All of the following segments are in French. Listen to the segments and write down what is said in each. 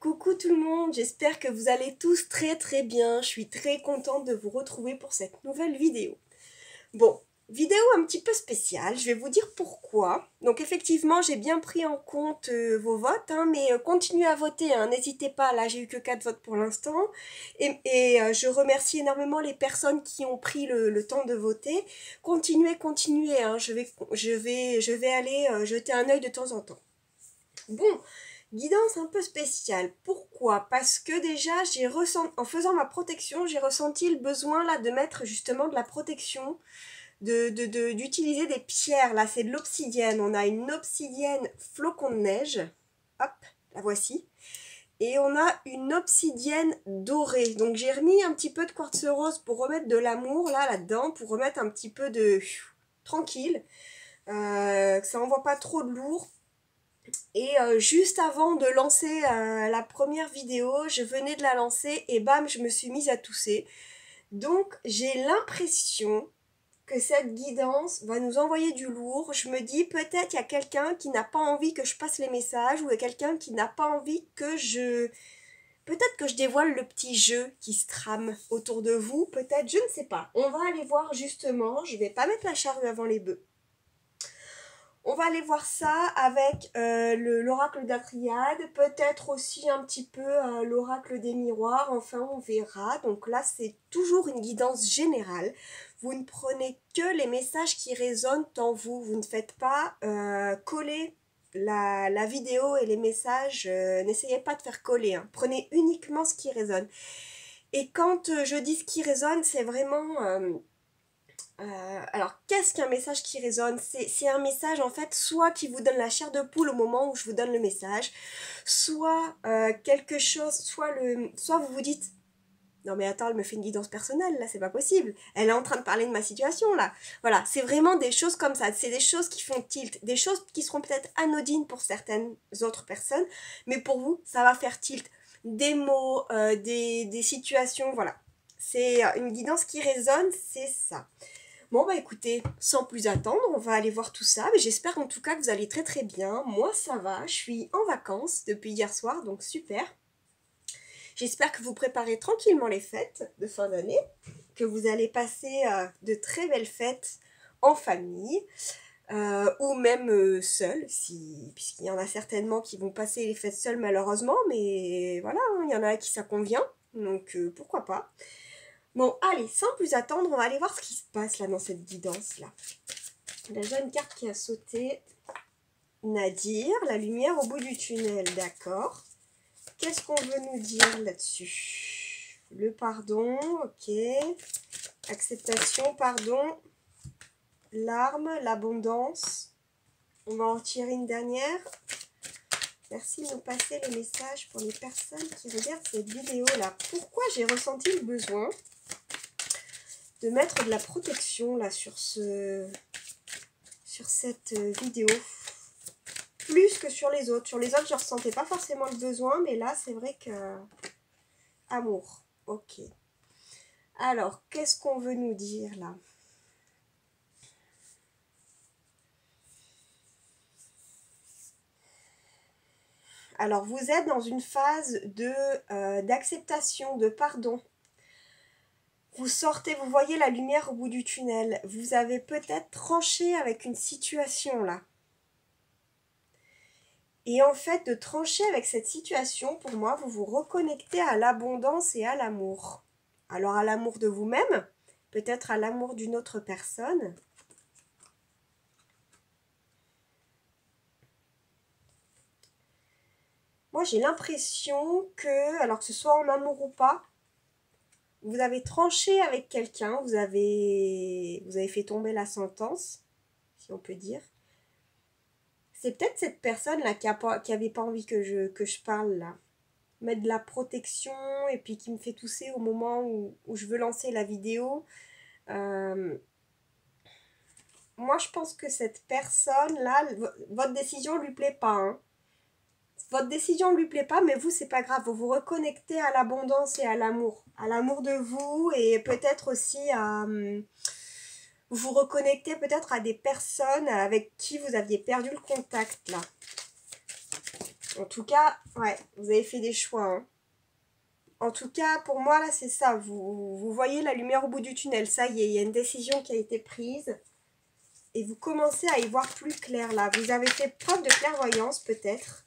Coucou tout le monde, j'espère que vous allez tous très bien. Je suis très contente de vous retrouver pour cette nouvelle vidéo. Bon, vidéo un petit peu spéciale, je vais vous dire pourquoi. Donc effectivement, j'ai bien pris en compte vos votes, mais continuez à voter, n'hésitez pas, là j'ai eu que 4 votes pour l'instant. Et je remercie énormément les personnes qui ont pris le temps de voter. Continuez, je vais aller jeter un œil de temps en temps. Bon, guidance un peu spéciale. Pourquoi? Parce que déjà, en faisant ma protection, j'ai ressenti le besoin là de mettre justement de la protection, d'utiliser des pierres. Là, c'est de l'obsidienne. On a une obsidienne flocon de neige. Hop, la voici. Et on a une obsidienne dorée. Donc j'ai remis un petit peu de quartz rose pour remettre de l'amour là-dedans, pour remettre un petit peu de tranquille, que ça envoie pas trop de lourd. Et juste avant de lancer la première vidéo, je venais de la lancer et bam, je me suis mise à tousser. Donc j'ai l'impression que cette guidance va nous envoyer du lourd. Je me dis peut-être il y a quelqu'un qui n'a pas envie que je passe les messages, ou il y a quelqu'un qui n'a pas envie que je... Peut-être que je dévoile le petit jeu qui se trame autour de vous, peut-être, je ne sais pas. On va aller voir justement, je vais pas mettre la charrue avant les bœufs. On va aller voir ça avec l'oracle d'Atriade, peut-être aussi un petit peu l'oracle des miroirs, enfin on verra. Donc là c'est toujours une guidance générale. Vous ne prenez que les messages qui résonnent en vous. Vous ne faites pas coller la vidéo et les messages, n'essayez pas de faire coller. Prenez uniquement ce qui résonne. Et quand je dis ce qui résonne, c'est vraiment... alors, qu'est-ce qu'un message qui résonne? C'est un message, en fait, soit qui vous donne la chair de poule au moment où je vous donne le message, soit quelque chose, soit vous vous dites, non mais attends, elle me fait une guidance personnelle, là, c'est pas possible. Elle est en train de parler de ma situation, là. Voilà, c'est vraiment des choses comme ça. C'est des choses qui font tilt, des choses qui seront peut-être anodines pour certaines autres personnes, mais pour vous, ça va faire tilt. Des mots, des situations, voilà. C'est une guidance qui résonne, c'est ça. Bon bah écoutez, sans plus attendre, on va aller voir tout ça. Mais j'espère en tout cas que vous allez très bien. Moi ça va, je suis en vacances depuis hier soir, donc super. J'espère que vous préparez tranquillement les fêtes de fin d'année, que vous allez passer de très belles fêtes en famille, ou même seul, puisqu'il y en a certainement qui vont passer les fêtes seuls malheureusement, mais voilà, il y en a à qui ça convient, donc pourquoi pas. Bon, allez, sans plus attendre, on va aller voir ce qui se passe là dans cette guidance-là. Déjà une carte qui a sauté. Nadir, la lumière au bout du tunnel, d'accord. Qu'est-ce qu'on veut nous dire là-dessus? Le pardon, ok. Acceptation, pardon. L'arme, l'abondance. On va en tirer une dernière. Merci de nous passer les messages pour les personnes qui regardent cette vidéo-là. Pourquoi j'ai ressenti le besoin de mettre de la protection là sur cette vidéo, plus que sur les autres. Sur les autres, je ne ressentais pas forcément le besoin, mais là, c'est vrai que... Amour, ok. Alors, qu'est-ce qu'on veut nous dire là? Alors, vous êtes dans une phase d'acceptation, de pardon. Vous sortez, vous voyez la lumière au bout du tunnel. Vous avez peut-être tranché avec une situation là. Et en fait, de trancher avec cette situation, pour moi, vous vous reconnectez à l'abondance et à l'amour. Alors à l'amour de vous-même, peut-être à l'amour d'une autre personne. Moi, j'ai l'impression que, alors que ce soit en amour ou pas, vous avez tranché avec quelqu'un, vous avez fait tomber la sentence, si on peut dire. C'est peut-être cette personne-là qui avait pas envie que je parle, là. Mettre de la protection, et puis qui me fait tousser au moment où je veux lancer la vidéo. Moi, je pense que cette personne-là, votre décision ne lui plaît pas, Votre décision ne lui plaît pas, mais vous, c'est pas grave. Vous vous reconnectez à l'abondance et à l'amour. À l'amour de vous, et peut-être aussi à... Vous vous reconnectez peut-être à des personnes avec qui vous aviez perdu le contact, là. En tout cas, ouais, vous avez fait des choix, hein. En tout cas, pour moi, là, c'est ça. Vous voyez la lumière au bout du tunnel. Ça y est, il y a une décision qui a été prise. Et vous commencez à y voir plus clair, là. Vous avez fait preuve de clairvoyance, peut-être.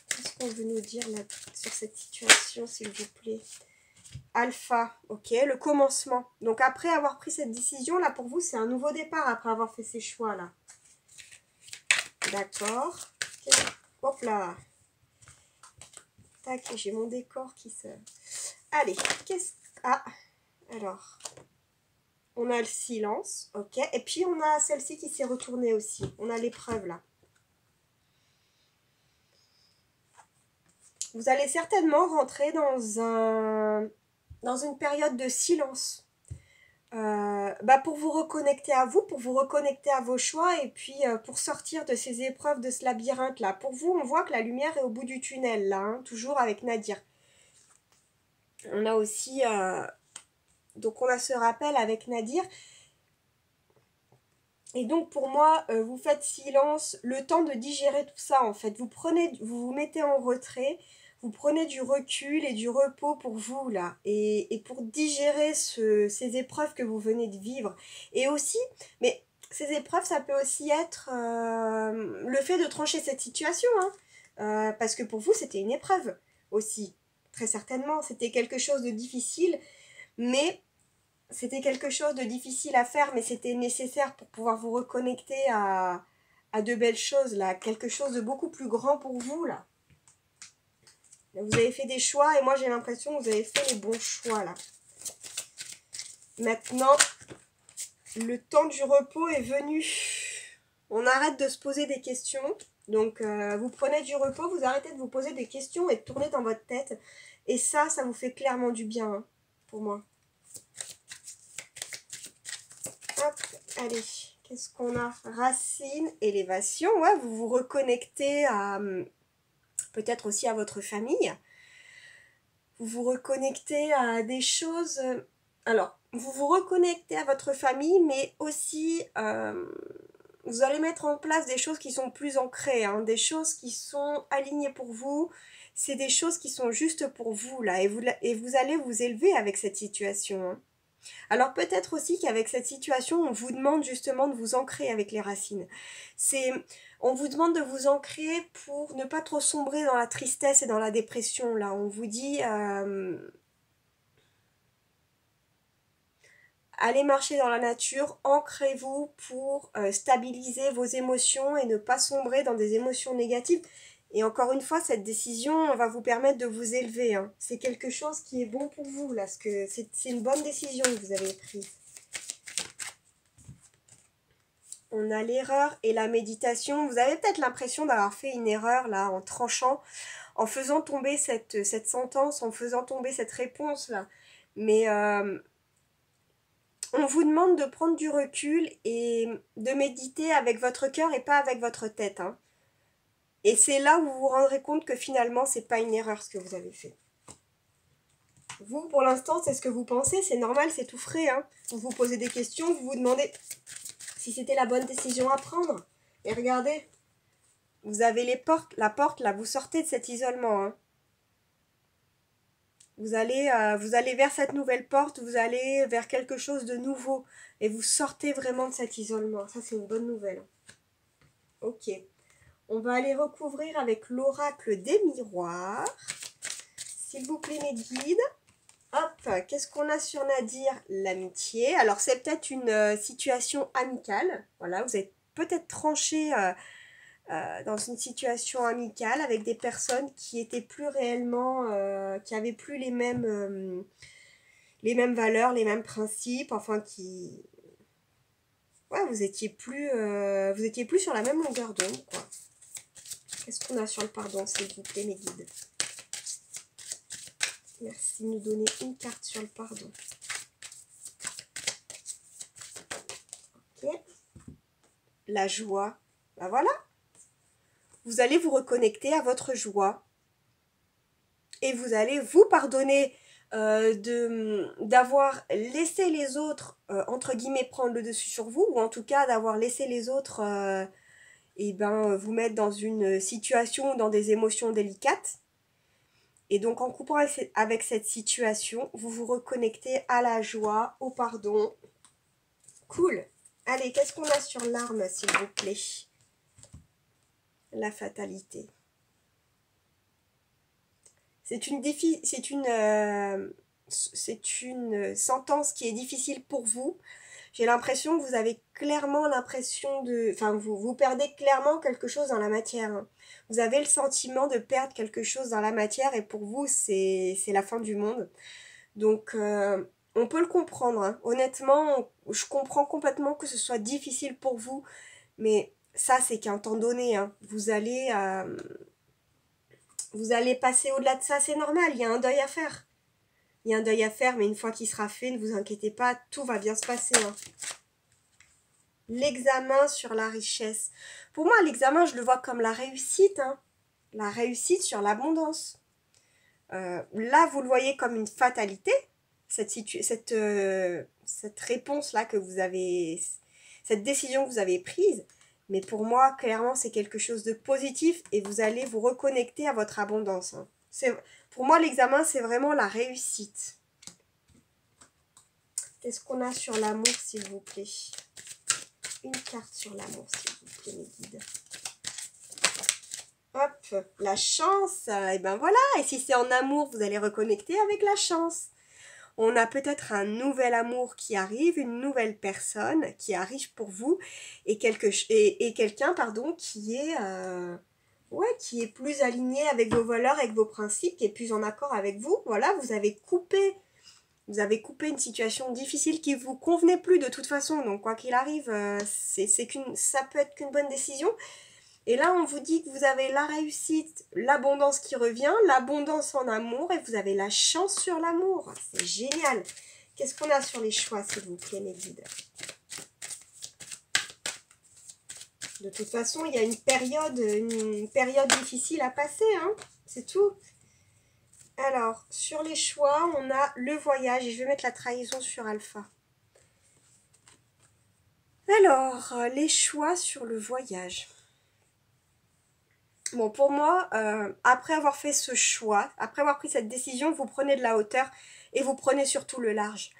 Qu'est-ce qu'on veut nous dire, là, sur cette situation, s'il vous plaît? Alpha, ok, le commencement. Donc, après avoir pris cette décision, là, pour vous, c'est un nouveau départ, après avoir fait ces choix, là. D'accord. Hop là. Tac, j'ai mon décor qui se... Allez, qu'est-ce... Ah, alors... On a le silence, ok. Et puis, on a celle-ci qui s'est retournée aussi. On a l'épreuve, là. Vous allez certainement rentrer dans une période de silence. Pour vous reconnecter à vous, pour vous reconnecter à vos choix et puis pour sortir de ces épreuves, de ce labyrinthe-là. Pour vous, on voit que la lumière est au bout du tunnel, là, hein, toujours avec Nadir. On a aussi... donc, on a ce rappel avec Nadir. Et donc, pour moi, vous faites silence, le temps de digérer tout ça, en fait. Vous vous mettez en retrait, vous prenez du recul et du repos pour vous, là. Et pour digérer ces épreuves que vous venez de vivre. Et aussi, mais ces épreuves, ça peut aussi être le fait de trancher cette situation, hein. Parce que pour vous, c'était une épreuve aussi. Très certainement, c'était quelque chose de difficile, mais... C'était quelque chose de difficile à faire, mais c'était nécessaire pour pouvoir vous reconnecter à de belles choses, là. Quelque chose de beaucoup plus grand pour vous, là. Vous avez fait des choix, et moi, j'ai l'impression que vous avez fait les bons choix, là. Maintenant, le temps du repos est venu. On arrête de se poser des questions. Donc, vous prenez du repos, vous arrêtez de vous poser des questions et de tourner dans votre tête. Et ça vous fait clairement du bien, hein, pour moi. Hop, allez, qu'est-ce qu'on a? Racine, élévation, ouais, vous vous reconnectez à peut-être aussi à votre famille. Vous vous reconnectez à des choses... alors, vous vous reconnectez à votre famille, mais aussi vous allez mettre en place des choses qui sont plus ancrées, hein, des choses qui sont alignées pour vous. C'est des choses qui sont justes pour vous, là, et vous allez vous élever avec cette situation, hein. Alors peut-être aussi qu'avec cette situation, on vous demande justement de vous ancrer avec les racines. On vous demande de vous ancrer pour ne pas trop sombrer dans la tristesse et dans la dépression. Là, on vous dit allez marcher dans la nature, ancrez-vous pour stabiliser vos émotions et ne pas sombrer dans des émotions négatives. Et encore une fois, cette décision va vous permettre de vous élever, hein. C'est quelque chose qui est bon pour vous, là, parce que c'est une bonne décision que vous avez prise. On a l'erreur et la méditation. Vous avez peut-être l'impression d'avoir fait une erreur, là, en tranchant, en faisant tomber cette sentence, en faisant tomber cette réponse, là. Mais on vous demande de prendre du recul et de méditer avec votre cœur et pas avec votre tête, hein. Et c'est là où vous vous rendrez compte que finalement, c'est pas une erreur ce que vous avez fait. Vous, pour l'instant, c'est ce que vous pensez, c'est normal, c'est tout frais, hein. Vous vous posez des questions, vous vous demandez si c'était la bonne décision à prendre. Et regardez, vous avez la porte, là, vous sortez de cet isolement, hein. Vous allez vers cette nouvelle porte, vous allez vers quelque chose de nouveau. Et vous sortez vraiment de cet isolement. Ça, c'est une bonne nouvelle. Ok. On va aller recouvrir avec l'oracle des miroirs. S'il vous plaît, mes guides. Hop, qu'est-ce qu'on a sur Nadir? L'amitié. Alors, c'est peut-être une situation amicale. Voilà, vous êtes peut-être tranché dans une situation amicale avec des personnes qui étaient plus réellement, qui avaient plus les mêmes valeurs, les mêmes principes, enfin qui... Ouais, vous étiez plus sur la même longueur d'onde, quoi. Qu'est-ce qu'on a sur le pardon, s'il vous plaît, mes guides? Merci de nous donner une carte sur le pardon. Ok. La joie. Ben voilà. Vous allez vous reconnecter à votre joie. Et vous allez vous pardonner d'avoir laissé les autres, entre guillemets, prendre le dessus sur vous. Ou en tout cas, d'avoir laissé les autres et ben, vous mettre dans une situation, dans des émotions délicates. Et donc en coupant avec cette situation, vous vous reconnectez à la joie, au pardon. Cool. Allez, qu'est-ce qu'on a sur l'arme, s'il vous plaît? La fatalité. C'est une sentence qui est difficile pour vous. J'ai l'impression que vous avez clairement l'impression de... Enfin, vous perdez clairement quelque chose dans la matière. Vous avez le sentiment de perdre quelque chose dans la matière et pour vous, c'est la fin du monde. Donc, on peut le comprendre. Hein. Honnêtement, je comprends complètement que ce soit difficile pour vous, mais ça, c'est qu'un temps donné. Hein. Vous allez passer au-delà de ça, c'est normal, il y a un deuil à faire. Il y a un deuil à faire, mais une fois qu'il sera fait, ne vous inquiétez pas, tout va bien se passer. Hein. L'examen sur la richesse. Pour moi, l'examen, je le vois comme la réussite. Hein. La réussite sur l'abondance. Là, vous le voyez comme une fatalité, cette réponse-là que vous avez, cette décision que vous avez prise. Mais pour moi, clairement, c'est quelque chose de positif et vous allez vous reconnecter à votre abondance. Hein. Pour moi, l'examen, c'est vraiment la réussite. Qu'est-ce qu'on a sur l'amour, s'il vous plaît? Une carte sur l'amour, s'il vous plaît, mes guides. Hop, la chance, et ben voilà, et si c'est en amour, vous allez reconnecter avec la chance. On a peut-être un nouvel amour qui arrive, une nouvelle personne qui arrive pour vous, et quelqu'un, pardon, qui est plus aligné avec vos valeurs, avec vos principes, qui est plus en accord avec vous. Voilà, vous avez coupé une situation difficile qui vous convenait plus de toute façon, donc quoi qu'il arrive, ça peut être qu'une bonne décision. Et là, on vous dit que vous avez la réussite, l'abondance qui revient, l'abondance en amour, et vous avez la chance sur l'amour. C'est génial. Qu'est-ce qu'on a sur les choix, s'il vous plaît, mes guides? De toute façon, il y a une période difficile à passer, hein. C'est tout. Alors, sur les choix, on a le voyage, et je vais mettre la trahison sur Alpha. Alors, les choix sur le voyage. Bon, pour moi, après avoir fait ce choix, après avoir pris cette décision, vous prenez de la hauteur et vous prenez surtout le large.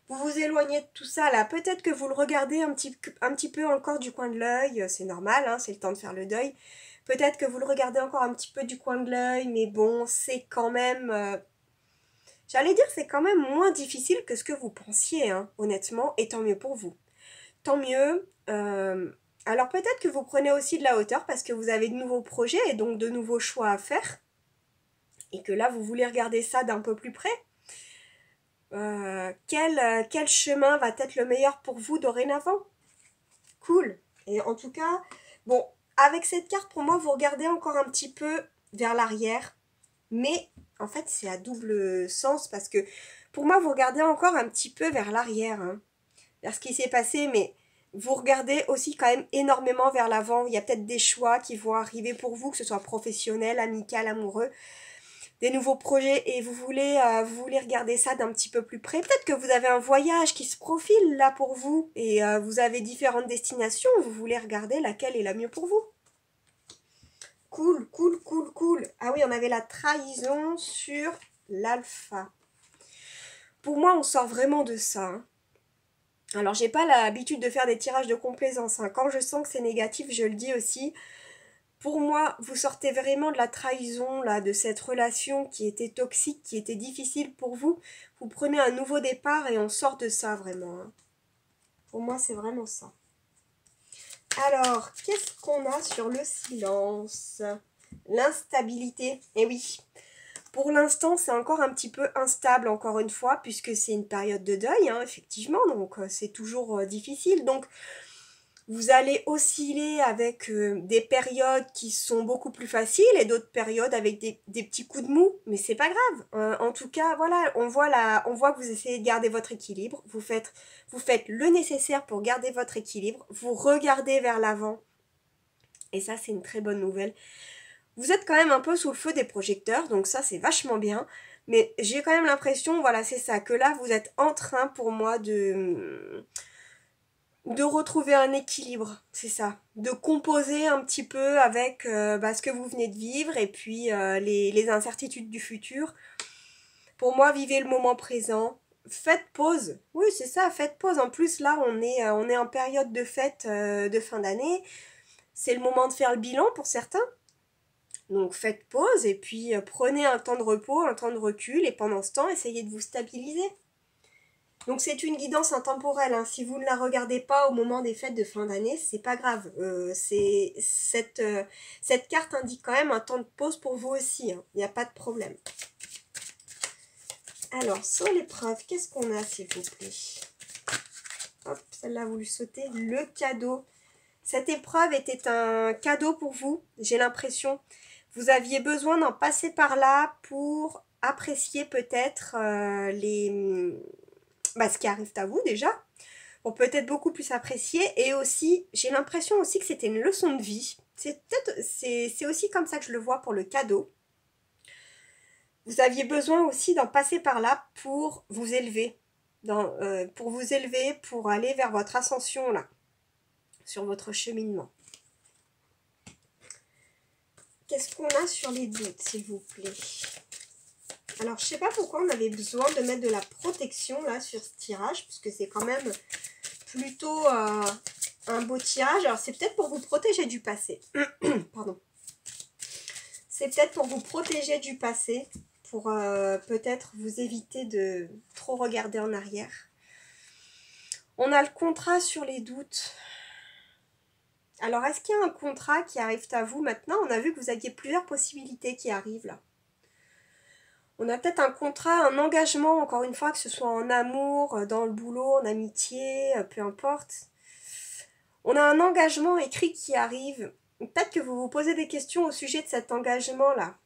Vous vous éloignez de tout ça, là. Peut-être que vous le regardez un petit peu encore du coin de l'œil. C'est normal, hein, c'est le temps de faire le deuil. Peut-être que vous le regardez encore un petit peu du coin de l'œil, mais bon, c'est quand même... j'allais dire, c'est quand même moins difficile que ce que vous pensiez, hein, honnêtement, et tant mieux pour vous. Tant mieux... alors peut-être que vous prenez aussi de la hauteur parce que vous avez de nouveaux projets et donc de nouveaux choix à faire. Et que là, vous voulez regarder ça d'un peu plus près. Quel chemin va être le meilleur pour vous dorénavant? Cool. Et en tout cas, bon, avec cette carte, pour moi, vous regardez encore un petit peu vers l'arrière. Mais en fait, c'est à double sens parce que pour moi, vous regardez encore un petit peu vers l'arrière. Hein, vers ce qui s'est passé, mais... vous regardez aussi quand même énormément vers l'avant. Il y a peut-être des choix qui vont arriver pour vous, que ce soit professionnel, amical, amoureux, des nouveaux projets et vous voulez regarder ça d'un petit peu plus près. Peut-être que vous avez un voyage qui se profile là pour vous et vous avez différentes destinations. Vous voulez regarder laquelle est la mieux pour vous. Cool, cool, cool, cool. Ah oui, on avait la trahison sur l'alpha. Pour moi, on sort vraiment de ça. Hein. Alors, j'ai pas l'habitude de faire des tirages de complaisance. Hein. Quand je sens que c'est négatif, je le dis aussi. Pour moi, vous sortez vraiment de la trahison, là, de cette relation qui était toxique, qui était difficile pour vous. Vous prenez un nouveau départ et on sort de ça, vraiment. Hein. Pour moi, c'est vraiment ça. Alors, qu'est-ce qu'on a sur le silence? L'instabilité. Eh oui. Pour l'instant, c'est encore un petit peu instable, encore une fois, puisque c'est une période de deuil, hein, effectivement, donc c'est toujours difficile. Donc, vous allez osciller avec des périodes qui sont beaucoup plus faciles et d'autres périodes avec des petits coups de mou, mais c'est pas grave. En tout cas, voilà, on voit que vous essayez de garder votre équilibre. Vous faites le nécessaire pour garder votre équilibre. Vous regardez vers l'avant. Et ça, c'est une très bonne nouvelle. Vous êtes quand même un peu sous le feu des projecteurs, donc ça, c'est vachement bien. Mais j'ai quand même l'impression, voilà, c'est ça, que là, vous êtes en train, pour moi, de retrouver un équilibre, c'est ça. De composer un petit peu avec ce que vous venez de vivre et puis les incertitudes du futur. Pour moi, vivez le moment présent. Faites pause. Oui, c'est ça, faites pause. En plus, là, on est en période de fête de fin d'année. C'est le moment de faire le bilan pour certains. Donc faites pause et puis prenez un temps de repos, un temps de recul et pendant ce temps, essayez de vous stabiliser. Donc c'est une guidance intemporelle, hein. Si vous ne la regardez pas au moment des fêtes de fin d'année, c'est pas grave. Cette carte indique quand même un temps de pause pour vous aussi, hein. Il n'y a pas de problème. Alors, sur l'épreuve, qu'est-ce qu'on a s'il vous plaît? Hop, celle-là, vous lui sautez. Le cadeau. Cette épreuve était un cadeau pour vous, j'ai l'impression. Vous aviez besoin d'en passer par là pour apprécier peut-être ce qui arrive à vous déjà, pour peut-être beaucoup plus apprécier. Et aussi, j'ai l'impression aussi que c'était une leçon de vie. C'est aussi comme ça que je le vois pour le cadeau. Vous aviez besoin aussi d'en passer par là pour vous élever. Pour aller vers votre ascension là, sur votre cheminement. Qu'est-ce qu'on a sur les doutes, s'il vous plaît? Alors, je sais pas pourquoi on avait besoin de mettre de la protection là sur ce tirage, puisque c'est quand même plutôt un beau tirage. Alors, c'est peut-être pour vous protéger du passé. Pardon. C'est peut-être pour vous protéger du passé, pour peut-être vous éviter de trop regarder en arrière. On a le contrat sur les doutes. Alors, est-ce qu'il y a un contrat qui arrive à vous maintenant? On a vu que vous aviez plusieurs possibilités qui arrivent là. On a peut-être un contrat, un engagement, encore une fois, que ce soit en amour, dans le boulot, en amitié, peu importe. On a un engagement écrit qui arrive. Peut-être que vous vous posez des questions au sujet de cet engagement-là.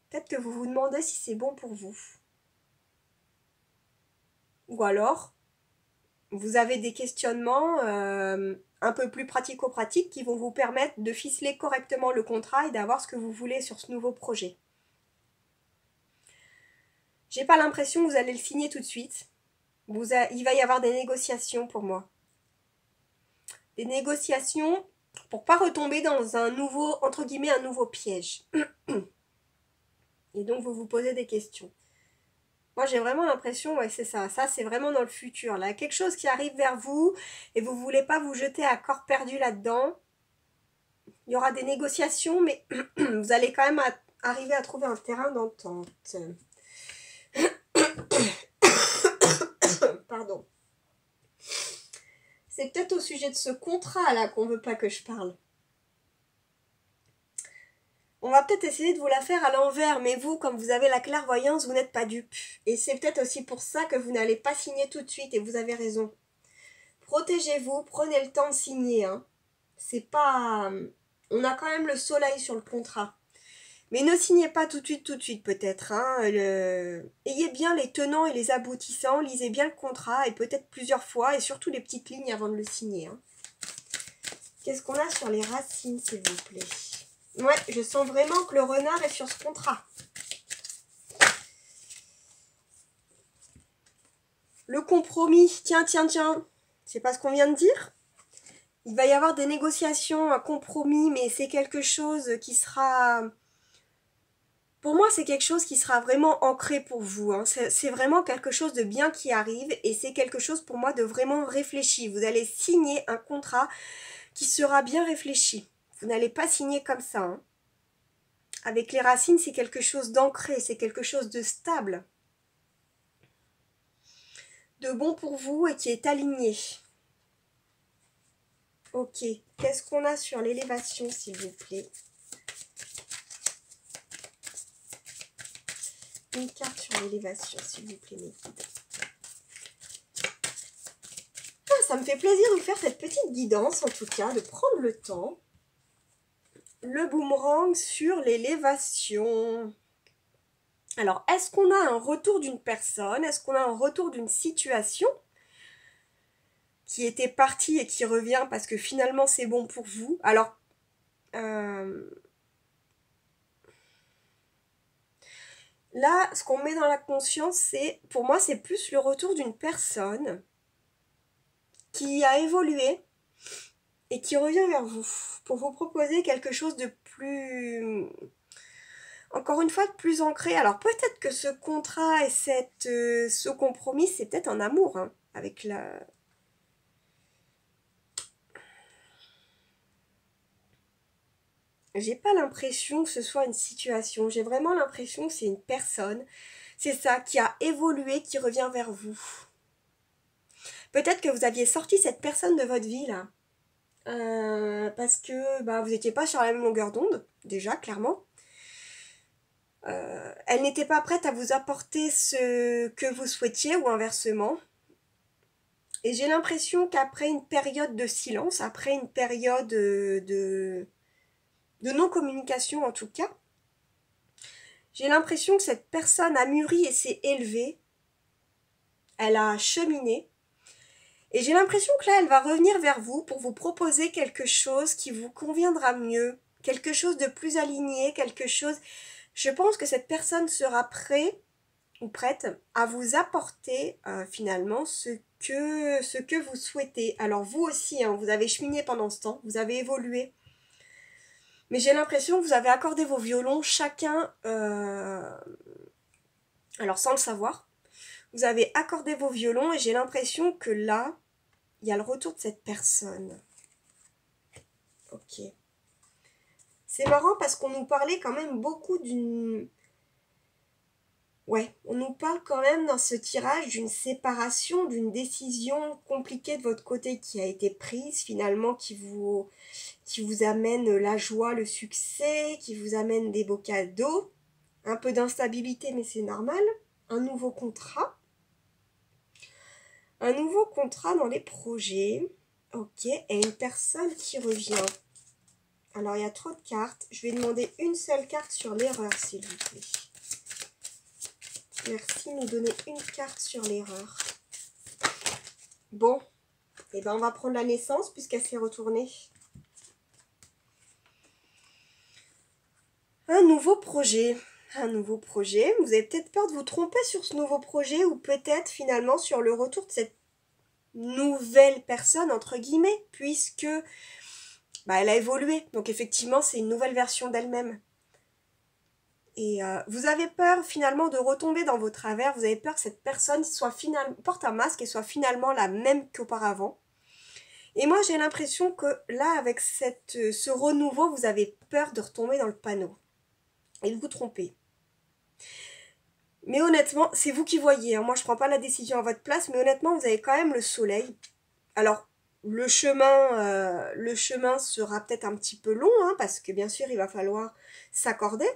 Peut-être que vous vous demandez si c'est bon pour vous. Ou alors, vous avez des questionnements un peu plus pratico-pratiques qui vont vous permettre de ficeler correctement le contrat et d'avoir ce que vous voulez sur ce nouveau projet. J'ai pas l'impression que vous allez le signer tout de suite. Il va y avoir des négociations pour moi. Des négociations pour pas retomber dans un nouveau, entre guillemets, un nouveau piège. Et donc vous vous posez des questions. Moi j'ai vraiment l'impression, ouais c'est ça, c'est vraiment dans le futur. Là, quelque chose qui arrive vers vous et vous voulez pas vous jeter à corps perdu là-dedans. Il y aura des négociations, mais vous allez quand même arriver à trouver un terrain d'entente. Pardon. C'est peut-être au sujet de ce contrat-là qu'on veut pas que je parle. On va peut-être essayer de vous la faire à l'envers, mais vous, comme vous avez la clairvoyance, vous n'êtes pas dupe. Et c'est peut-être aussi pour ça que vous n'allez pas signer tout de suite, et vous avez raison. Protégez-vous, prenez le temps de signer, hein. C'est pas... On a quand même le soleil sur le contrat. Mais ne signez pas tout de suite peut-être, hein. Ayez bien les tenants et les aboutissants, lisez bien le contrat, et peut-être plusieurs fois, et surtout les petites lignes avant de le signer, hein. Qu'est-ce qu'on a sur les racines, s'il vous plaît? Ouais, je sens vraiment que le renard est sur ce contrat. Le compromis, tiens. C'est pas ce qu'on vient de dire? Il va y avoir des négociations, un compromis, mais c'est quelque chose qui sera... Pour moi, c'est quelque chose qui sera vraiment ancré pour vous, hein. C'est vraiment quelque chose de bien qui arrive et c'est quelque chose pour moi de vraiment réfléchi. Vous allez signer un contrat qui sera bien réfléchi. Vous n'allez pas signer comme ça, hein. Avec les racines, c'est quelque chose d'ancré, c'est quelque chose de stable, de bon pour vous et qui est aligné. Ok, qu'est-ce qu'on a sur l'élévation, s'il vous plaît? Une carte sur l'élévation, s'il vous plaît, mes guides. Ah, ça me fait plaisir de vous faire cette petite guidance, en tout cas, de prendre le temps. Le boomerang sur l'élévation. Alors, est-ce qu'on a un retour d'une personne? Est-ce qu'on a un retour d'une situation qui était partie et qui revient parce que finalement c'est bon pour vous? Alors, là, ce qu'on met dans la conscience, pour moi, c'est plus le retour d'une personne qui a évolué et qui revient vers vous pour vous proposer quelque chose de plus, encore une fois, de plus ancré. Alors peut-être que ce contrat et ce compromis, c'est peut-être un amour, hein, avec la... J'ai pas l'impression que ce soit une situation, j'ai vraiment l'impression que c'est une personne, c'est ça, qui a évolué, qui revient vers vous. Peut-être que vous aviez sorti cette personne de votre vie, là. Parce que bah, vous n'étiez pas sur la même longueur d'onde, déjà, clairement. Elle n'était pas prête à vous apporter ce que vous souhaitiez ou inversement. Et j'ai l'impression qu'après une période de silence, après une période de non-communication en tout cas, j'ai l'impression que cette personne a mûri et s'est élevée. Elle a cheminé. Et j'ai l'impression que là, elle va revenir vers vous pour vous proposer quelque chose qui vous conviendra mieux, quelque chose de plus aligné, quelque chose... Je pense que cette personne sera prête ou prête à vous apporter finalement ce que vous souhaitez. Alors vous aussi, hein, vous avez cheminé pendant ce temps, vous avez évolué. Mais j'ai l'impression que vous avez accordé vos violons chacun, alors sans le savoir, vous avez accordé vos violons et j'ai l'impression que là, il y a le retour de cette personne. Ok. C'est marrant parce qu'on nous parlait quand même beaucoup d'une... Ouais, on nous parle quand même dans ce tirage d'une séparation, d'une décision compliquée de votre côté qui a été prise finalement, qui vous amène la joie, le succès, qui vous amène des beaux cadeaux, un peu d'instabilité mais c'est normal, un nouveau contrat dans les projets, ok, et une personne qui revient. Alors il y a trop de cartes, je vais demander une seule carte sur l'erreur s'il vous plaît. Merci, nous donner une carte sur l'erreur. Bon, et ben on va prendre la naissance puisqu'elle s'est retournée. Un nouveau projet. Un nouveau projet. Vous avez peut-être peur de vous tromper sur ce nouveau projet ou peut-être finalement sur le retour de cette nouvelle personne, entre guillemets, puisque bah, elle a évolué. Donc effectivement, c'est une nouvelle version d'elle-même. Et vous avez peur finalement de retomber dans vos travers, vous avez peur que cette personne porte un masque et soit finalement la même qu'auparavant. Et moi j'ai l'impression que là avec ce renouveau, vous avez peur de retomber dans le panneau et de vous tromper. Mais honnêtement, c'est vous qui voyez, hein. Moi je prends pas la décision à votre place, mais honnêtement vous avez quand même le soleil. Alors le chemin sera peut-être un petit peu long, hein, parce que bien sûr il va falloir s'accorder.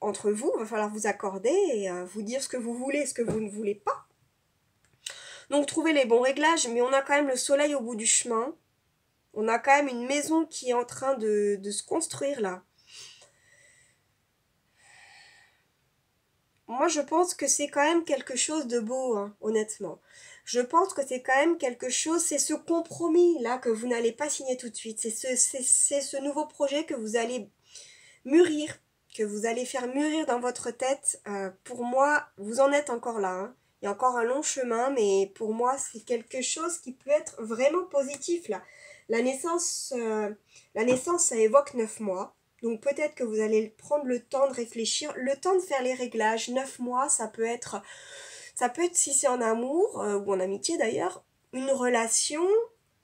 Entre vous, il va falloir vous accorder et vous dire ce que vous voulez et ce que vous ne voulez pas. Donc trouvez les bons réglages, mais on a quand même le soleil au bout du chemin. On a quand même une maison qui est en train de se construire là. Moi je pense que c'est quand même quelque chose de beau, hein, honnêtement. Je pense que c'est quand même quelque chose, c'est ce compromis là que vous n'allez pas signer tout de suite. C'est ce nouveau projet que vous allez mûrir, que vous allez faire mûrir dans votre tête. Pour moi, vous en êtes encore là, hein. Il y a encore un long chemin, mais pour moi, c'est quelque chose qui peut être vraiment positif là. La naissance, ça évoque 9 mois. Donc peut-être que vous allez prendre le temps de réfléchir, le temps de faire les réglages. 9 mois, ça peut être si c'est en amour, ou en amitié d'ailleurs, une relation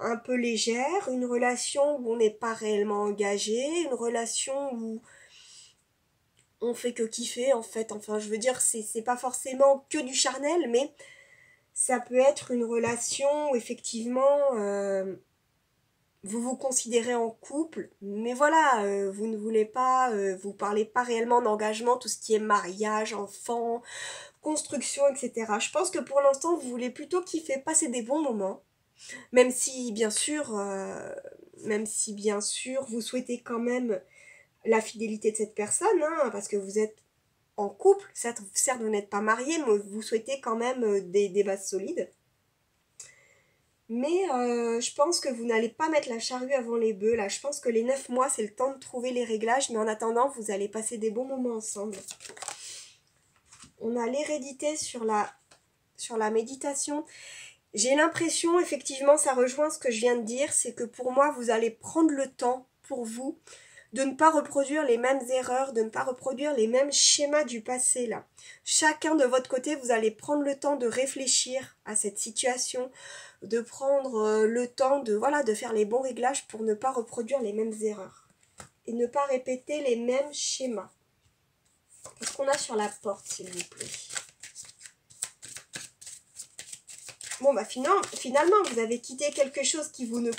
un peu légère, une relation où on n'est pas réellement engagé, une relation où on fait que kiffer en fait. Enfin, je veux dire, c'est pas forcément que du charnel, mais ça peut être une relation où effectivement vous vous considérez en couple, mais voilà, vous ne voulez pas, vous parlez pas réellement d'engagement, tout ce qui est mariage, enfant, construction, etc. Je pense que pour l'instant, vous voulez plutôt kiffer, passer des bons moments, même si bien sûr, vous souhaitez quand même la fidélité de cette personne, hein, parce que vous êtes en couple, certes vous n'êtes pas marié, mais vous souhaitez quand même des bases solides. Mais je pense que vous n'allez pas mettre la charrue avant les bœufs, là. Je pense que les 9 mois, c'est le temps de trouver les réglages, mais en attendant, vous allez passer des bons moments ensemble. On a l'hérédité sur la méditation. J'ai l'impression, effectivement, ça rejoint ce que je viens de dire, c'est que pour moi, vous allez prendre le temps pour vous de ne pas reproduire les mêmes erreurs, de ne pas reproduire les mêmes schémas du passé là. Chacun de votre côté, vous allez prendre le temps de réfléchir à cette situation, de prendre le temps de voilà, de faire les bons réglages pour ne pas reproduire les mêmes erreurs et ne pas répéter les mêmes schémas. Qu'est-ce qu'on a sur la porte, s'il vous plaît? Bon, bah finalement, vous avez quitté quelque chose qui ne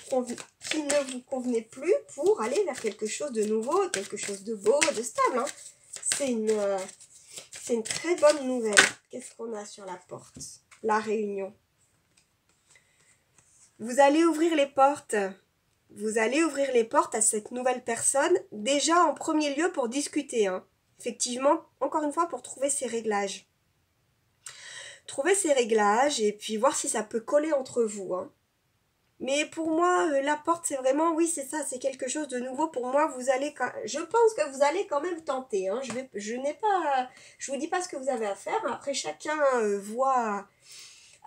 vous convenait plus pour aller vers quelque chose de nouveau, quelque chose de beau, de stable. Hein. C'est une très bonne nouvelle. Qu'est-ce qu'on a sur la porte? La réunion. Vous allez ouvrir les portes. Vous allez ouvrir les portes à cette nouvelle personne, déjà en premier lieu pour discuter. Hein. Effectivement, encore une fois, pour trouver ces réglages. Trouver ces réglages et puis voir si ça peut coller entre vous. Hein. Mais pour moi, la porte, c'est vraiment, oui, c'est ça, c'est quelque chose de nouveau. Pour moi, je pense que vous allez quand même tenter. Hein. Je vous dis pas ce que vous avez à faire. Après, chacun voit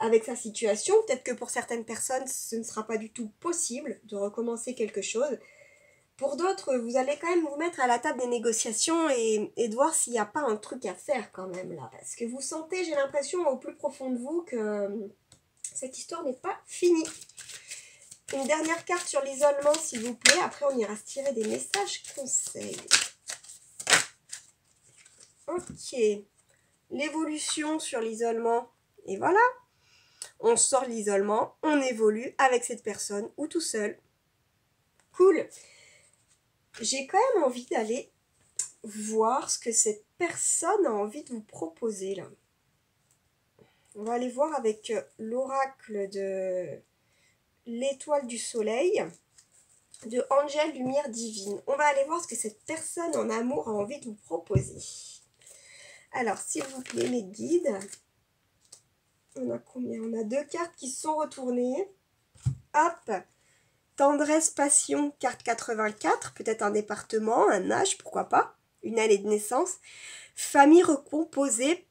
avec sa situation. Peut-être que pour certaines personnes, ce ne sera pas du tout possible de recommencer quelque chose. Pour d'autres, vous allez quand même vous mettre à la table des négociations et de voir s'il n'y a pas un truc à faire quand même là. Parce que vous sentez, j'ai l'impression au plus profond de vous que cette histoire n'est pas finie. Une dernière carte sur l'isolement s'il vous plaît. Après on ira se tirer des messages conseils. Ok. L'évolution sur l'isolement. Et voilà. On sort de l'isolement, on évolue avec cette personne ou tout seul. Cool. J'ai quand même envie d'aller voir ce que cette personne a envie de vous proposer là. On va aller voir avec l'oracle de l'étoile du soleil, de Angèle Lumière Divine. On va aller voir ce que cette personne en amour a envie de vous proposer. Alors, s'il vous plaît, mes guides. On a combien? On a 2 cartes qui sont retournées. Hop! Tendresse, passion, carte 84, peut-être un département, un âge, pourquoi pas, une année de naissance. Famille recomposée,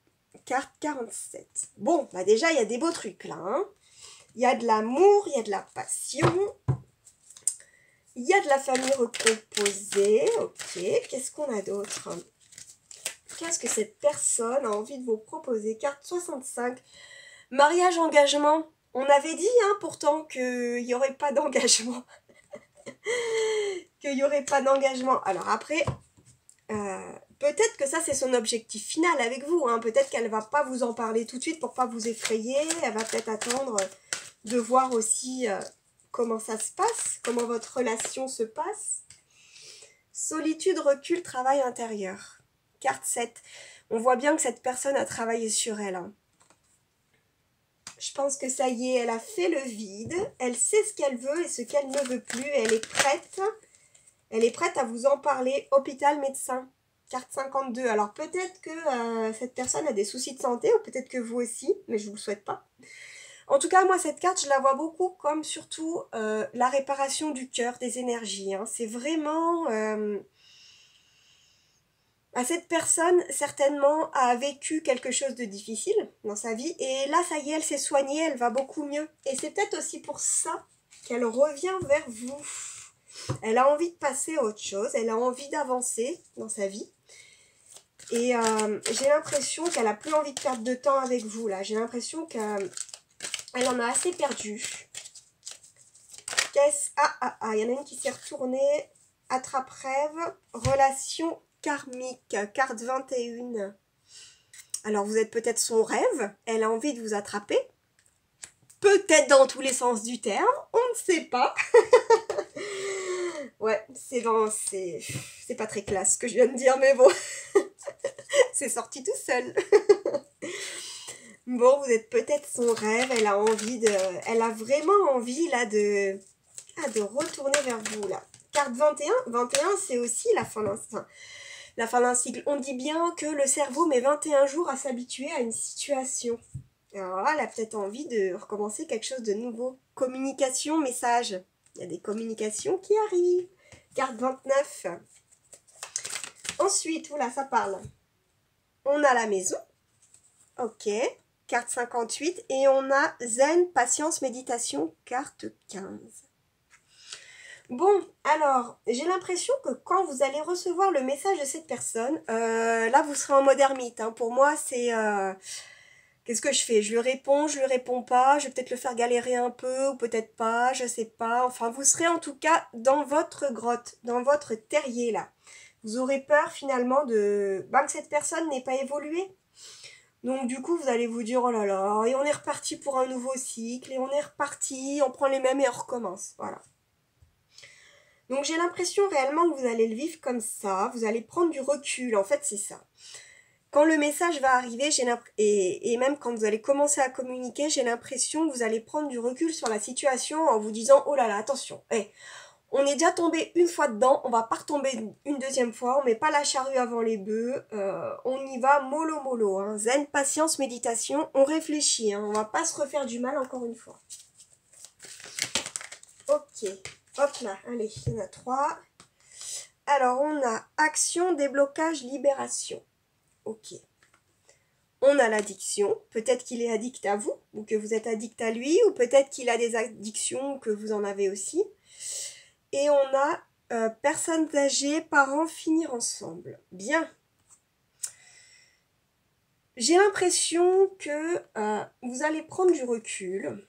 carte 47. Bon, bah déjà, il y a des beaux trucs là. Hein. Il y a de l'amour, il y a de la passion, il y a de la famille recomposée. Ok, qu'est-ce qu'on a d'autre? Qu'est-ce que cette personne a envie de vous proposer? Carte 65, mariage, engagement. On avait dit hein, pourtant qu'il n'y aurait pas d'engagement. Qu'il n'y aurait pas d'engagement. Alors après, peut-être que ça c'est son objectif final avec vous. Hein. Peut-être qu'elle ne va pas vous en parler tout de suite pour pas vous effrayer. Elle va peut-être attendre de voir aussi comment ça se passe, comment votre relation se passe. Solitude, recul, travail intérieur. Carte 7. On voit bien que cette personne a travaillé sur elle. Hein. Je pense que ça y est, elle a fait le vide, elle sait ce qu'elle veut et ce qu'elle ne veut plus, elle est prête. Elle est prête à vous en parler. Hôpital, médecin, carte 52. Alors peut-être que cette personne a des soucis de santé, ou peut-être que vous aussi, mais je ne vous le souhaite pas. En tout cas, moi, cette carte, je la vois beaucoup comme surtout la réparation du cœur, des énergies. Hein. C'est vraiment... cette personne, certainement, a vécu quelque chose de difficile dans sa vie. Et là, ça y est, elle s'est soignée, elle va beaucoup mieux. Et c'est peut-être aussi pour ça qu'elle revient vers vous. Elle a envie de passer à autre chose. Elle a envie d'avancer dans sa vie. Et j'ai l'impression qu'elle n'a plus envie de perdre de temps avec vous, là. J'ai l'impression qu'elle en a assez perdu. Il y en a une qui s'est retournée. Attrape-rêve. Relation karmique, carte 21. Alors vous êtes peut-être son rêve, elle a envie de vous attraper. Peut-être dans tous les sens du terme, on ne sait pas. Ouais, c'est pas très classe ce que je viens de dire, mais bon. C'est sorti tout seul. Bon, vous êtes peut-être son rêve, elle a vraiment envie là de retourner vers vous là. Carte 21, 21 c'est aussi la fin d'un cycle. On dit bien que le cerveau met 21 jours à s'habituer à une situation. Alors là, elle a peut-être envie de recommencer quelque chose de nouveau. Communication, message. Il y a des communications qui arrivent. Carte 29. Ensuite, oula, ça parle. On a la maison. Ok. carte 58, et on a Zen, patience, méditation, carte 15. Bon, alors, j'ai l'impression que quand vous allez recevoir le message de cette personne, là, vous serez en mode ermite. Hein. Pour moi, c'est... qu'est-ce que je fais? Je lui réponds pas, je vais peut-être le faire galérer un peu, ou peut-être pas, je sais pas. Enfin, vous serez en tout cas dans votre grotte, dans votre terrier, là. Vous aurez peur, finalement, que cette personne n'ait pas évolué. Donc du coup, vous allez vous dire, oh là là, et on est reparti pour un nouveau cycle, et on est reparti, on prend les mêmes et on recommence. Voilà. Donc j'ai l'impression réellement que vous allez le vivre comme ça, vous allez prendre du recul, en fait c'est ça. Quand le message va arriver, et même quand vous allez commencer à communiquer, j'ai l'impression que vous allez prendre du recul sur la situation en vous disant, oh là là, attention, on est déjà tombé une fois dedans, on va pas retomber une deuxième fois, on met pas la charrue avant les bœufs, on y va mollo mollo, hein. Zen, patience, méditation, on réfléchit, hein, on va pas se refaire du mal encore une fois. Ok, hop là, allez, il y en a 3. Alors on a action, déblocage, libération. Ok. On a l'addiction, peut-être qu'il est addict à vous, ou que vous êtes addict à lui, ou peut-être qu'il a des addictions, que vous en avez aussi. Et on a personnes âgées, parents, finir ensemble. Bien. J'ai l'impression que vous allez prendre du recul.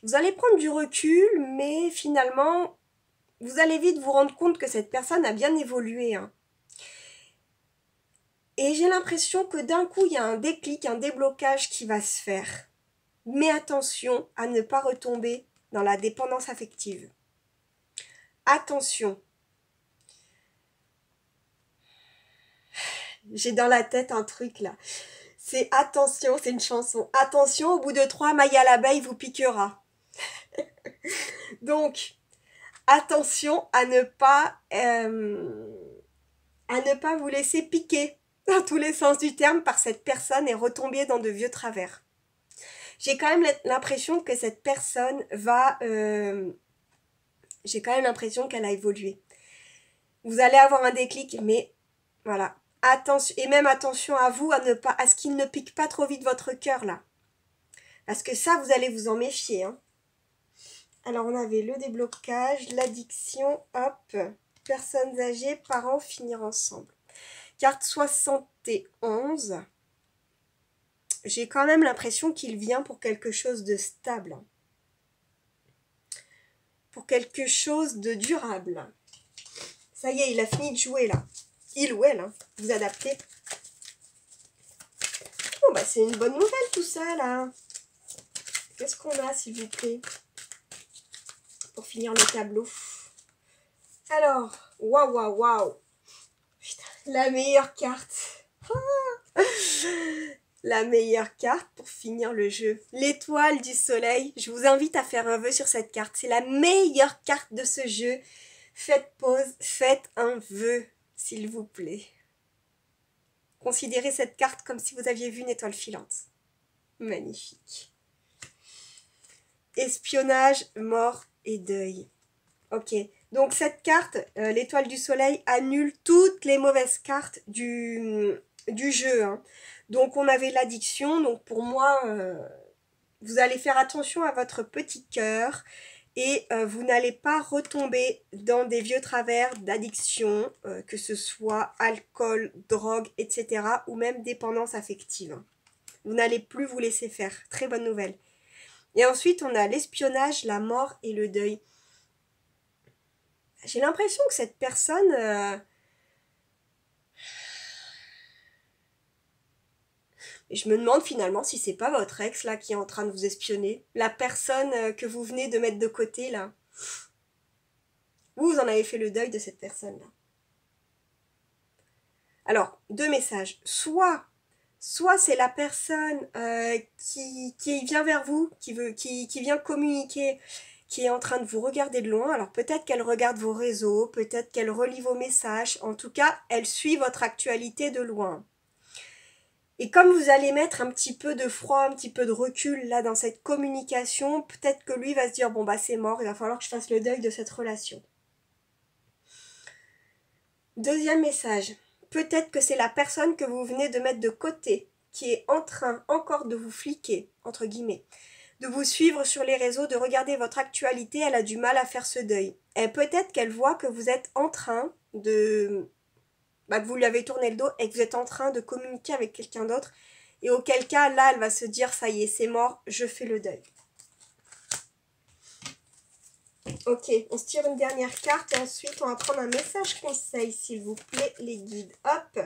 Vous allez prendre du recul, mais finalement, vous allez vite vous rendre compte que cette personne a bien évolué. Hein. Et j'ai l'impression que d'un coup, il y a un déclic, un déblocage qui va se faire. Mais attention à ne pas retomber dans la dépendance affective. Attention. J'ai dans la tête un truc là. C'est attention, c'est une chanson. Attention, au bout de 3, Maya l'abeille vous piquera. Donc, attention à ne pas vous laisser piquer dans tous les sens du terme par cette personne et retomber dans de vieux travers. J'ai quand même l'impression que cette personne va... j'ai quand même l'impression qu'elle a évolué. Vous allez avoir un déclic, mais voilà. Attention, et même attention à vous, à ce qu'il ne pique pas trop vite votre cœur, là. Parce que ça, vous allez vous en méfier. Hein. Alors, on avait le déblocage, l'addiction, hop, personnes âgées, parents, finir ensemble. Carte 71. J'ai quand même l'impression qu'il vient pour quelque chose de stable. Pour quelque chose de durable. Ça y est, il a fini de jouer, là. Il ou elle, hein, vous adaptez. Bon, bah, c'est une bonne nouvelle, tout ça, là. Qu'est-ce qu'on a, s'il vous plaît, pour finir le tableau? Alors, waouh, waouh, waouh. Putain, la meilleure carte. La meilleure carte pour finir le jeu. L'étoile du soleil. Je vous invite à faire un vœu sur cette carte. C'est la meilleure carte de ce jeu. Faites pause, faites un vœu, s'il vous plaît. Considérez cette carte comme si vous aviez vu une étoile filante. Magnifique. Espionnage, mort et deuil. Ok, donc cette carte, l'étoile du soleil, annule toutes les mauvaises cartes du jeu. Hein. Donc on avait l'addiction, donc pour moi, vous allez faire attention à votre petit cœur et vous n'allez pas retomber dans des vieux travers d'addiction, que ce soit alcool, drogue, etc. ou même dépendance affective. Vous n'allez plus vous laisser faire. Très bonne nouvelle. Et ensuite, on a l'espionnage, la mort et le deuil. J'ai l'impression que cette personne... Et je me demande finalement si c'est pas votre ex là qui est en train de vous espionner. La personne que vous venez de mettre de côté là. Vous en avez fait le deuil de cette personne là. Alors, 2 messages. Soit c'est la personne qui vient vers vous, qui vient communiquer, qui est en train de vous regarder de loin. Alors peut-être qu'elle regarde vos réseaux, peut-être qu'elle relit vos messages. En tout cas, elle suit votre actualité de loin. Et comme vous allez mettre un petit peu de froid, un petit peu de recul là dans cette communication, peut-être que lui va se dire bon bah c'est mort, il va falloir que je fasse le deuil de cette relation. 2e message. Peut-être que c'est la personne que vous venez de mettre de côté qui est en train encore de vous fliquer, entre guillemets, de vous suivre sur les réseaux, de regarder votre actualité, elle a du mal à faire ce deuil. Et peut-être qu'elle voit que vous êtes en train de... que vous lui avez tourné le dos et que vous êtes en train de communiquer avec quelqu'un d'autre. Et auquel cas, là, elle va se dire, ça y est, c'est mort, je fais le deuil. Ok, on se tire une dernière carte et ensuite on va prendre un message conseil, s'il vous plaît, les guides. Hop,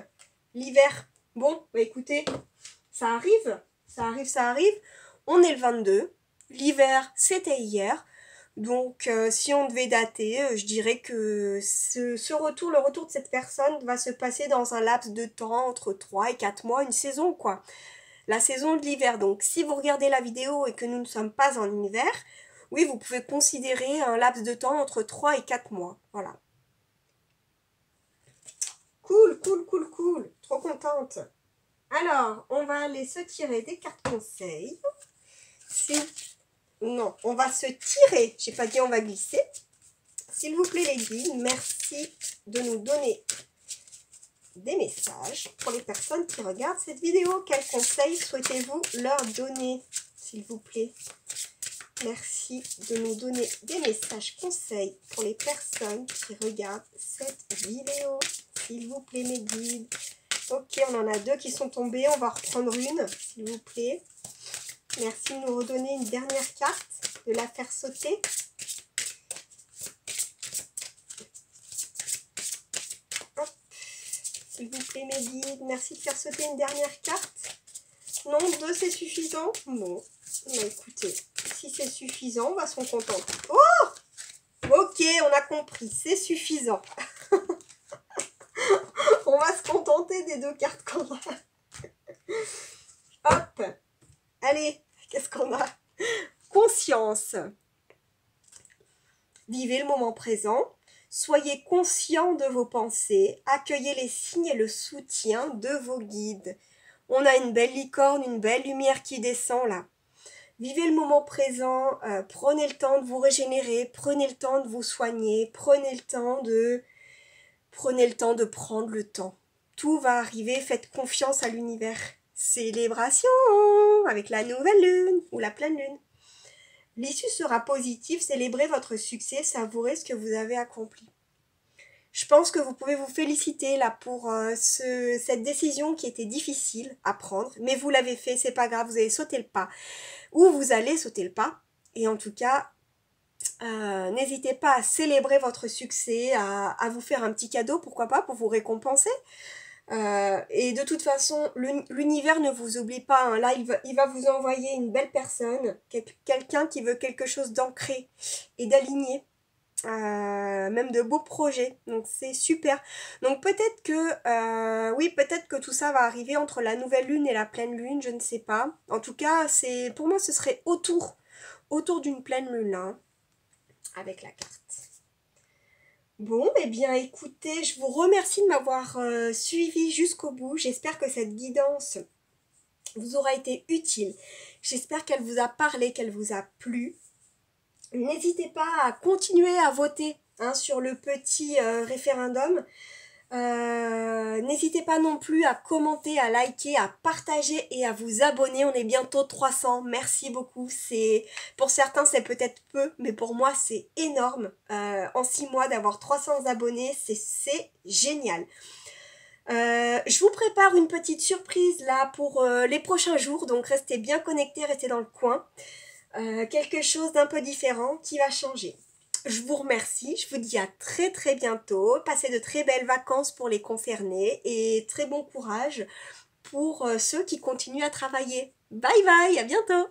l'hiver. Bon, bah écoutez, ça arrive, ça arrive, ça arrive. On est le 22, l'hiver c'était hier. Donc si on devait dater, je dirais que le retour de cette personne va se passer dans un laps de temps entre 3 et 4 mois, une saison quoi. La saison de l'hiver. Donc si vous regardez la vidéo et que nous ne sommes pas en hiver, oui, vous pouvez considérer un laps de temps entre 3 et 4 mois. Voilà. Cool, cool, cool, cool. Trop contente. Alors, on va aller se tirer des cartes conseils. Non, on va se tirer. J'ai pas dit on va glisser. S'il vous plaît les guides, merci de nous donner des messages pour les personnes qui regardent cette vidéo. Quels conseils souhaitez-vous leur donner, s'il vous plaît? Merci de nous donner des messages conseils pour les personnes qui regardent cette vidéo. S'il vous plaît, mes guides. Ok, on en a 2 qui sont tombés. On va reprendre une, s'il vous plaît. Merci de nous redonner une dernière carte, de la faire sauter. Hop. S'il vous plaît, mes guides. Merci de faire sauter une dernière carte. Non, 2 c'est suffisant? Bon, bah, écoutez, si c'est suffisant, on va s'en contenter. Oh! Ok, on a compris, c'est suffisant. On va se contenter des 2 cartes qu'on a. Hop! Allez, qu'est-ce qu'on a? Conscience. Vivez le moment présent. Soyez conscient de vos pensées. Accueillez les signes et le soutien de vos guides. On a une belle licorne, une belle lumière qui descend là. Vivez le moment présent, prenez le temps de vous régénérer, prenez le temps de vous soigner, prenez le temps de prendre le temps. Tout va arriver, faites confiance à l'univers. Célébration avec la nouvelle lune ou la pleine lune. L'issue sera positive, célébrez votre succès, savourez ce que vous avez accompli. Je pense que vous pouvez vous féliciter là pour cette décision qui était difficile à prendre, mais vous l'avez fait, c'est pas grave, vous avez sauté le pas. Ou vous allez sauter le pas. Et en tout cas, n'hésitez pas à célébrer votre succès, à vous faire un petit cadeau, pourquoi pas, pour vous récompenser. Et de toute façon, l'univers ne vous oublie pas. Hein. Là, il va vous envoyer une belle personne, quelqu'un qui veut quelque chose d'ancré et d'aligné. Même de beaux projets, donc c'est super. Donc peut-être que oui, peut-être que tout ça va arriver entre la nouvelle lune et la pleine lune, je ne sais pas. En tout cas, pour moi ce serait autour d'une pleine lune là, avec la carte. Bon, eh bien écoutez, je vous remercie de m'avoir suivi jusqu'au bout. J'espère que cette guidance vous aura été utile. J'espère qu'elle vous a parlé, qu'elle vous a plu. N'hésitez pas à continuer à voter sur le petit référendum. N'hésitez pas non plus à commenter, à liker, à partager et à vous abonner. On est bientôt 300. Merci beaucoup. Pour certains, c'est peut-être peu, mais pour moi, c'est énorme. En 6 mois, d'avoir 300 abonnés, c'est génial. Je vous prépare une petite surprise là pour les prochains jours. Donc, restez bien connectés, restez dans le coin. Quelque chose d'un peu différent qui va changer. Je vous remercie, je vous dis à très très bientôt, passez de très belles vacances pour les concernés et très bon courage pour ceux qui continuent à travailler. Bye bye, à bientôt!